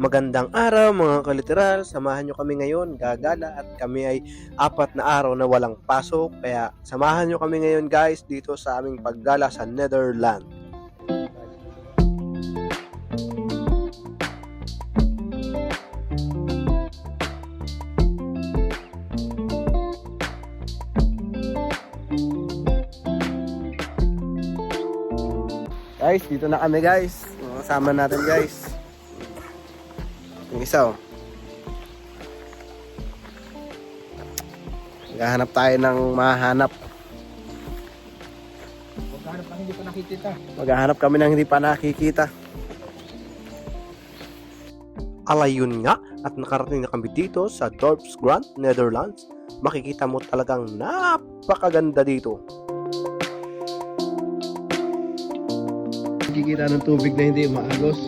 Magandang araw mga kaliteral, samahan nyo kami ngayon, gagala at kami ay 4 na araw na walang pasok, kaya samahan nyo kami ngayon guys dito sa aming paggala sa Netherlands. Guys, dito na kami guys, kasama natin guys. Yung isa Maghahanap tayo ng mahanap. Maghahanap kami ng hindi pa nakikita. Alayun nga at nakarating na kami dito sa Dorpsgrund, Netherlands. Makikita mo talagang napakaganda dito. Makikita ng tubig na hindi maagos.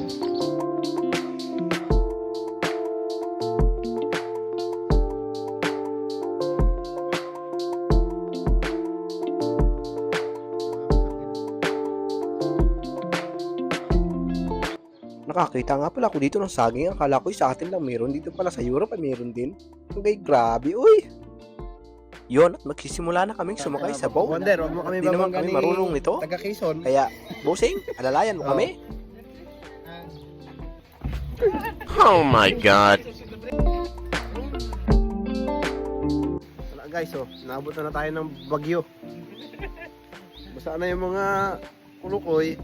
Nakakita nga pala ako dito ng saging. Akala ko sa atin lang meron. Dito pala sa Europe ay meron din. Okay, grabe. Uy! Yon, at magsisimula na kaming sumakay sa boat. Wonder, wag mo kami Hindi naman kami marunong nito. Taga Quezon. Kaya, bossing, alalayan mo kami. Oh my God! Wala guys, naabot na tayo ng bagyo. Basta na yung mga kulukoy.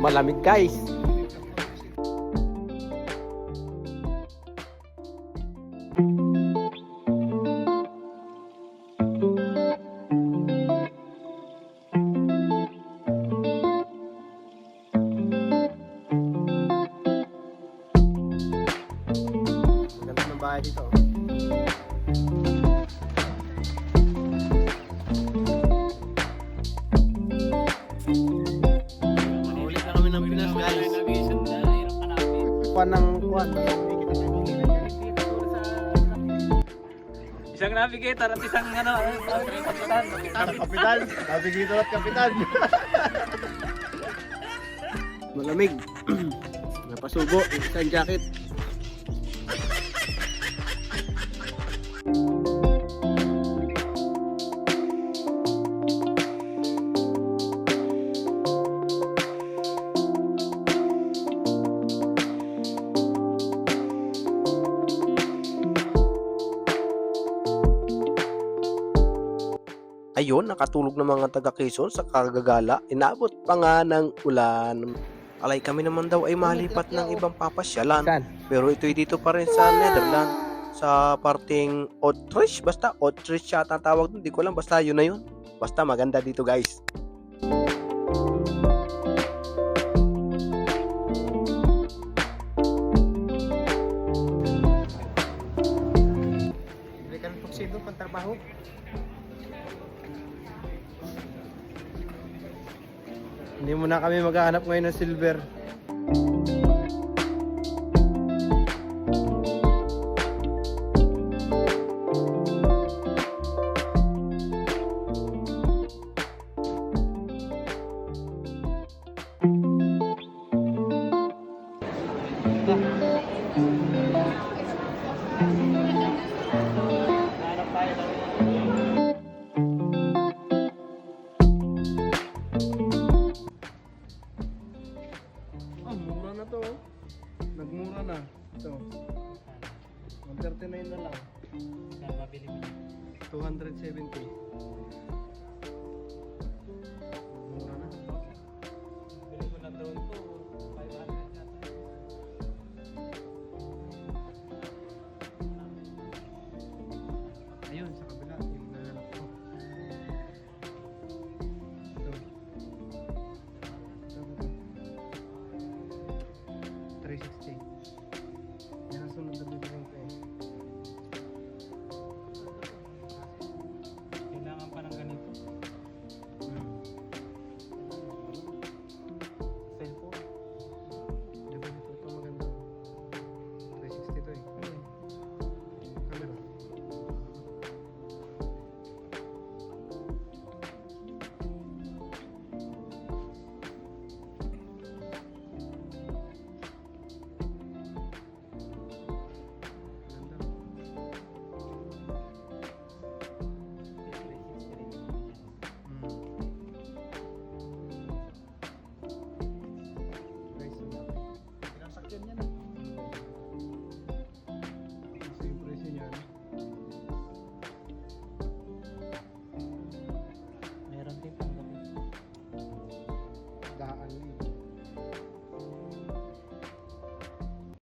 Malamig guys. Maganda ng bahay dito. Ng kuwan. Isang navigator at isang kapitan. Kapitan, navigator at kapitan. Malamig. Napasubo, isang jacket. Ayun, nakatulog ng mga taga Quezon sa kagagala, inabot pa nga ng ulan. Alay kami naman daw ay malipat ng ibang papasyalan. Saan? Pero ito'y dito pa rin sa Netherlands, sa parting Utrecht, basta Utrecht siya tatawag, hindi ko alam, basta yun na yun. Basta maganda dito guys. Hindi ka ng tuxedo pang trabaho. Hindi mo na kami maghahanap ngayon ng silver. Mura na to. Nagmura na. Ito. 139 na lang. 270.